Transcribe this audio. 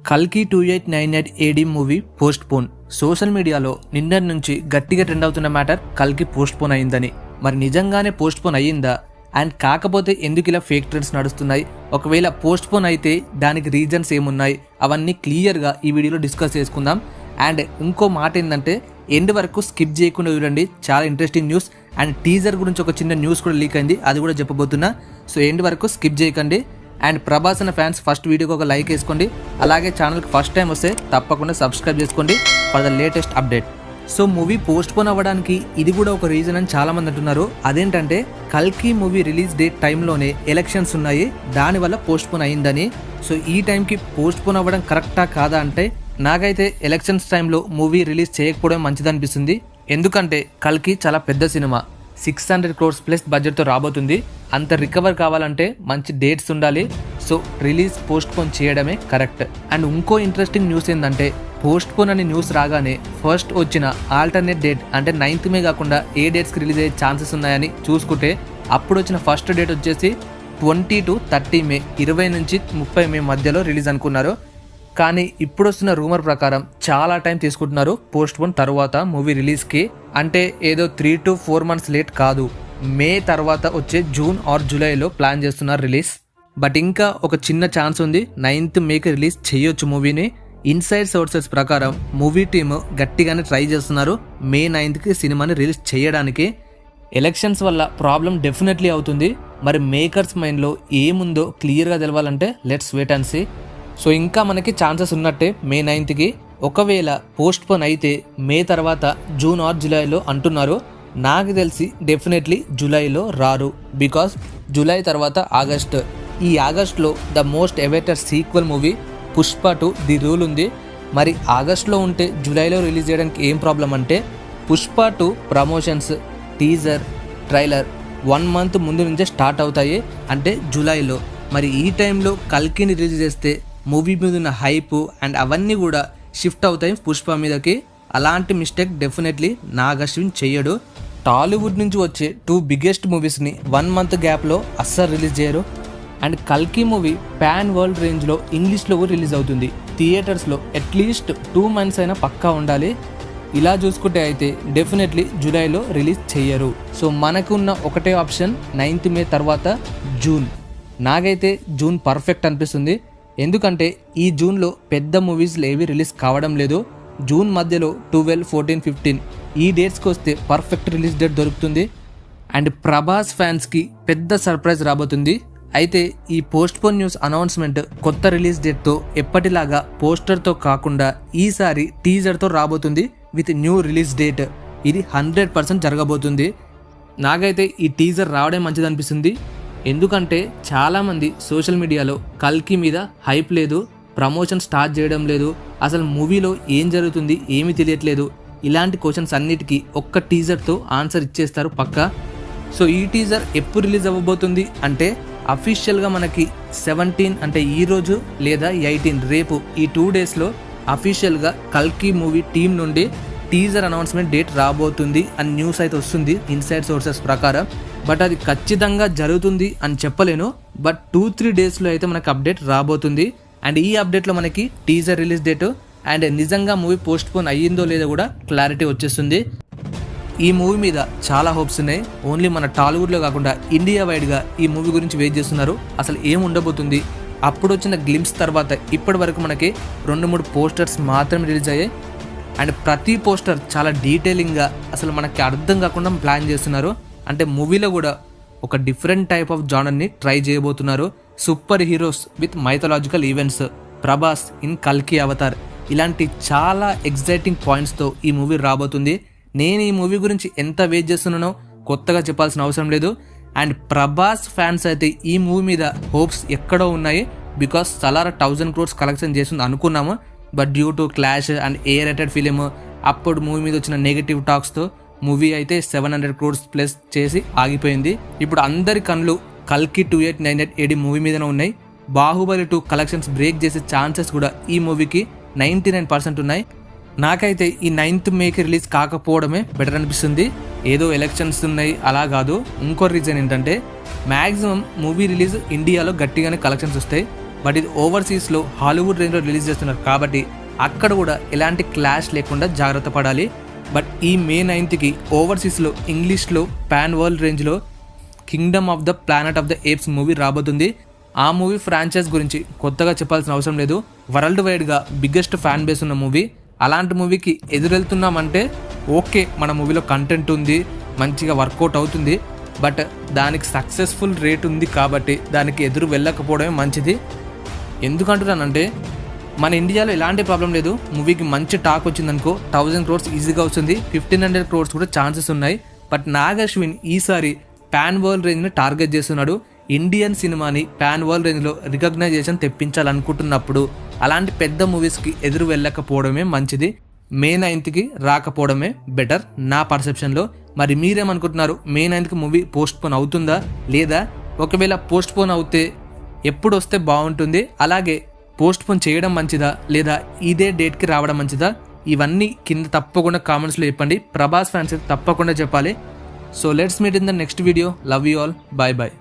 కల్కి 2898 AD movie post phone. Social మీడియాలో నిన్నటి నుంచి గట్టిగా ట్రెండ్ అవుతున్న మ్యాటర్ కల్కి పోస్ట్ పోన్ అయిందని. మరి నిజంగానే పోస్ట్ పోన్ అయ్యిందా? అండ్ కాకపోతే ఎందుకు ఇలా ఫేక్ ట్రెండ్స్ నడుస్తున్నాయి? ఒకవేళ పోస్ట్ పోన్ అయితే దానికి రీజన్స్ ఏమున్నాయి? అవన్నీ క్లియర్గా ఈ వీడియోలో డిస్కస్ చేసుకుందాం. అండ్ ఇంకో మాట ఏంటంటే ఎండ్ వరకు స్కిప్ చేయకుండా చూడండి, చాలా ఇంట్రెస్టింగ్ న్యూస్. అండ్ టీజర్ గురించి ఒక చిన్న న్యూస్ కూడా లీక్ అయింది, అది కూడా చెప్పబోతున్నా. సో ఎండ్ వరకు స్కిప్ చేయకండి. అండ్ ప్రభాస్ అన్న ఫ్యాన్స్ ఫస్ట్ వీడియోకి ఒక లైక్ వేసుకోండి. అలాగే ఛానల్కి ఫస్ట్ టైం వస్తే తప్పకుండా సబ్స్క్రైబ్ చేసుకోండి for the latest update. So movie post phone అవ్వడానికి ఇది కూడా ఒక రీజన్ అని చాలామంది అంటున్నారు. అదేంటంటే కల్కి మూవీ రిలీజ్ డేట్ టైంలోనే ఎలక్షన్స్ ఉన్నాయి, దానివల్ల పోస్ట్ పోన్ అయిందని. సో ఈ టైంకి పోస్ట్ పోన్ అవ్వడం కరెక్టా కాదా అంటే నాకైతే ఎలక్షన్స్ టైంలో మూవీ రిలీజ్ చేయకపోవడం మంచిదనిపిస్తుంది. ఎందుకంటే కల్కి చాలా పెద్ద సినిమా, 600 crores ప్లస్ బడ్జెట్తో రాబోతుంది. అంత రికవర్ కావాలంటే మంచి డేట్స్ ఉండాలి. సో రిలీజ్ పోస్ట్ పోన్ చేయడమే కరెక్ట్. అండ్ ఇంకో ఇంట్రెస్టింగ్ న్యూస్ ఏంటంటే పోస్ట్ పోన్ అని న్యూస్ రాగానే ఫస్ట్ వచ్చిన ఆల్టర్నేట్ డేట్ అంటే 9th మే కాకుండా ఏ డేట్స్కి రిలీజ్ అయ్యే ఛాన్సెస్ ఉన్నాయని చూసుకుంటే అప్పుడు వచ్చిన ఫస్ట్ డేట్ వచ్చేసి 20 to 30 మే, 20 నుంచి 30 మే మధ్యలో రిలీజ్ అనుకున్నారు. కానీ ఇప్పుడు వస్తున్న రూమర్ ప్రకారం చాలా టైం తీసుకుంటున్నారు పోస్ట్ పోన్ తర్వాత మూవీ రిలీజ్కి. అంటే ఏదో 3 to 4 months లేట్ కాదు, మే తర్వాత వచ్చే జూన్ ఆర్ జూలైలో ప్లాన్ చేస్తున్నారు రిలీజ్. బట్ ఇంకా ఒక చిన్న ఛాన్స్ ఉంది, 9th మేకి రిలీజ్ చేయొచ్చు మూవీని. ఇన్సైడ్ సోర్సెస్ ప్రకారం మూవీ టీమ్ గట్టిగానే ట్రై చేస్తున్నారు మే 9th సినిమాని రిలీజ్ చేయడానికి. ఎలక్షన్స్ వల్ల ప్రాబ్లం డెఫినెట్లీ అవుతుంది. మరి మేకర్స్ మైండ్లో ఏముందో క్లియర్గా తెలవాలంటే let's wait and see. So ఇంకా మనకి ఛాన్సెస్ ఉన్నట్టే మే 9th. ఒకవేళ పోస్ట్ పోన్ అయితే మే తర్వాత జూన్ ఆర్ జూలైలో అంటున్నారు. నాకు తెలిసి డెఫినెట్లీ జూలైలో రారు, బికాస్ జూలై తర్వాత ఆగస్ట్. ఈ ఆగస్ట్లో the most awaited sequel movie Pushpa 2 the rule ఉంది. మరి ఆగస్ట్లో ఉంటే జూలైలో రిలీజ్ చేయడానికి ఏం ప్రాబ్లం అంటే Pushpa 2 promotions, teaser, trailer 1 month ముందు నుంచే స్టార్ట్ అవుతాయి, అంటే జూలైలో. మరి ఈ టైంలో కల్కిని రిలీజ్ చేస్తే మూవీ మీద ఉన్న హైప్ అండ్ అవన్నీ కూడా షిఫ్ట్ అవుతాయి పుష్ప మీదకి. అలాంటి మిస్టేక్ డెఫినెట్లీ నాగ్ అశ్విన్ చెయ్యడు. టాలీవుడ్ నుంచి వచ్చే 2 బిగ్గెస్ట్ మూవీస్ని 1 month గ్యాప్లో అస్సలు రిలీజ్ చేయరు. అండ్ కల్కి మూవీ పాన్ వరల్డ్ రేంజ్లో ఇంగ్లీష్లో కూడా రిలీజ్ అవుతుంది. థియేటర్స్లో అట్లీస్ట్ 2 months అయినా పక్కా ఉండాలి. ఇలా చూసుకుంటే అయితే డెఫినెట్లీ జూలైలో రిలీజ్ చెయ్యరు. సో మనకు ఉన్న ఒకటే ఆప్షన్ 9th మే తర్వాత జూన్. నాకైతే జూన్ పర్ఫెక్ట్ అనిపిస్తుంది, ఎందుకంటే ఈ జూన్లో పెద్ద మూవీస్లు ఏవి రిలీజ్ కావడం లేదు. జూన్ మధ్యలో 12, 14, 15 ఈ డేట్స్కి వస్తే పర్ఫెక్ట్ రిలీజ్ డేట్ దొరుకుతుంది. అండ్ ప్రభాస్ ఫ్యాన్స్కి పెద్ద సర్ప్రైజ్ రాబోతుంది. అయితే ఈ పోస్ట్ పోన్ న్యూస్ అనౌన్స్మెంట్ కొత్త రిలీజ్ డేట్తో ఎప్పటిలాగా పోస్టర్తో కాకుండా ఈసారి టీజర్తో రాబోతుంది విత్ న్యూ రిలీజ్ డేట్. ఇది 100% జరగబోతుంది. నాకైతే ఈ టీజర్ రావడం మంచిది అనిపిస్తుంది, ఎందుకంటే చాలామంది సోషల్ మీడియాలో కల్కి మీద హైప్ లేదు, ప్రమోషన్ స్టార్ట్ చేయడం లేదు, అసలు మూవీలో ఏం జరుగుతుంది ఏమీ తెలియట్లేదు, ఇలాంటి క్వశ్చన్స్ అన్నిటికీ ఒక్క టీజర్తో ఆన్సర్ ఇచ్చేస్తారు పక్కా. సో ఈ టీజర్ ఎప్పుడు రిలీజ్ అవ్వబోతుంది అంటే అఫీషియల్గా మనకి 17 అంటే ఈరోజు లేదా 18 రేపు ఈ 2 daysలో అఫీషియల్గా కల్కి మూవీ టీం నుండి టీజర్ అనౌన్స్మెంట్ డేట్ రాబోతుంది అని న్యూస్ అయితే వస్తుంది ఇన్సైడ్ సోర్సెస్ ప్రకారం. బట్ అది ఖచ్చితంగా జరుగుతుంది అని చెప్పలేను, బట్ 2-3 daysలో అయితే మనకు అప్డేట్ రాబోతుంది. అండ్ ఈ అప్డేట్లో మనకి టీజర్ రిలీజ్ డేట్ అండ్ నిజంగా మూవీ పోస్ట్ పోన్ అయ్యిందో లేదో కూడా క్లారిటీ వచ్చేస్తుంది. ఈ మూవీ మీద చాలా హోప్స్ ఉన్నాయి. ఓన్లీ మన టాలీవుడ్లో కాకుండా ఇండియా వైడ్గా ఈ మూవీ గురించి వెయిట్ చేస్తున్నారు, అసలు ఏం ఉండబోతుంది. అప్పుడు వచ్చిన గ్లిమ్స్ తర్వాత ఇప్పటి వరకు మనకి 2-3 పోస్టర్స్ మాత్రమే రిలీజ్ అయ్యాయి. అండ్ ప్రతి పోస్టర్ చాలా డీటెయిలింగ్గా అసలు మనకి అర్థం కాకుండా ప్లాన్ చేస్తున్నారు. అంటే మూవీలో కూడా ఒక డిఫరెంట్ టైప్ ఆఫ్ జానర్ని ట్రై చేయబోతున్నారు. Super heroes with mythological events, Prabhas in కల్కి అవతార్, ఇలాంటి చాలా ఎగ్జైటింగ్ పాయింట్స్తో ఈ మూవీ రాబోతుంది. నేను ఈ మూవీ గురించి ఎంత వెయిట్ చేస్తున్నానో కొత్తగా చెప్పాల్సిన అవసరం లేదు. అండ్ ప్రభాస్ ఫ్యాన్స్ అయితే ఈ మూవీ మీద హోప్స్ ఎక్కడో ఉన్నాయి, బికాస్ సలార్ 1000 crores కలెక్షన్ చేస్తుంది అనుకున్నాము. But due to clash and A rated film, అప్పుడు మూవీ మీద వచ్చిన నెగిటివ్ టాక్స్తో మూవీ అయితే 700 crores ప్లస్ చేసి ఆగిపోయింది. ఇప్పుడు అందరి కళ్ళు కల్కి 2898 AD మూవీ మీదనే ఉన్నాయి. బాహుబలి 2 కలెక్షన్స్ బ్రేక్ చేసే ఛాన్సెస్ కూడా ఈ మూవీకి 99% ఉన్నాయి. నాకైతే ఈ 9th మేకి రిలీజ్ కాకపోవడమే బెటర్ అనిపిస్తుంది. ఏదో ఎలక్షన్స్ ఉన్నాయి అలా కాదు, ఇంకో రీజన్ ఏంటంటే మ్యాక్సిమం మూవీ రిలీజ్ ఇండియాలో గట్టిగానే కలెక్షన్స్ వస్తాయి. బట్ ఇది ఓవర్సీస్లో హాలీవుడ్ రేంజ్లో రిలీజ్ చేస్తున్నారు కాబట్టి అక్కడ కూడా ఎలాంటి క్లాష్ లేకుండా జాగ్రత్త పడాలి. బట్ ఈ మే 9th ఓవర్సీస్లో ఇంగ్లీష్లో పాన్ వరల్డ్ రేంజ్లో Kingdom of the planet of the apes movie రాబోతుంది. ఆ మూవీ ఫ్రాంచైజ్ గురించి కొత్తగా చెప్పాల్సిన అవసరం లేదు. వరల్డ్ వైడ్గా బిగ్గెస్ట్ ఫ్యాన్ బేస్ ఉన్న మూవీ. అలాంటి మూవీకి ఎదురెళ్తున్నామంటే ఓకే, మన మూవీలో కంటెంట్ ఉంది, మంచిగా వర్కౌట్ అవుతుంది, బట్ దానికి సక్సెస్ఫుల్ రేట్ ఉంది కాబట్టి దానికి ఎదురు వెళ్ళకపోవడమే మంచిది. ఎందుకంటున్నానంటే మన ఇండియాలో ఎలాంటి ప్రాబ్లం లేదు. మూవీకి మంచి టాక్ వచ్చిందనుకో 1000 crores ఈజీగా వస్తుంది, 1500 crores కూడా ఛాన్సెస్ ఉన్నాయి. బట్ నాగ్ అశ్విన్ ఈసారి పాన్ వరల్డ్ రేంజ్ని టార్గెట్ చేస్తున్నాడు. ఇండియన్ సినిమాని పాన్ వరల్డ్ రేంజ్లో రికగ్నైజేషన్ తెప్పించాలనుకుంటున్నప్పుడు అలాంటి పెద్ద మూవీస్కి ఎదురు వెళ్ళకపోవడమే మంచిది. మే 9th రాకపోవడమే బెటర్ నా పర్సెప్షన్లో. మరి మీరేమనుకుంటున్నారు? మే 9th మూవీ పోస్ట్పోన్ అవుతుందా లేదా? ఒకవేళ పోస్ట్పోన్ అవుతే ఎప్పుడు వస్తే బాగుంటుంది? అలాగే పోస్ట్పోన్ చేయడం మంచిదా లేదా ఇదే డేట్కి రావడం మంచిదా? ఇవన్నీ కింద తప్పకుండా కామెంట్స్లో చెప్పండి. ప్రభాస్ ఫ్యాన్స్ తప్పకుండా చెప్పాలి. So let's meet in the next video. Love you all. Bye bye.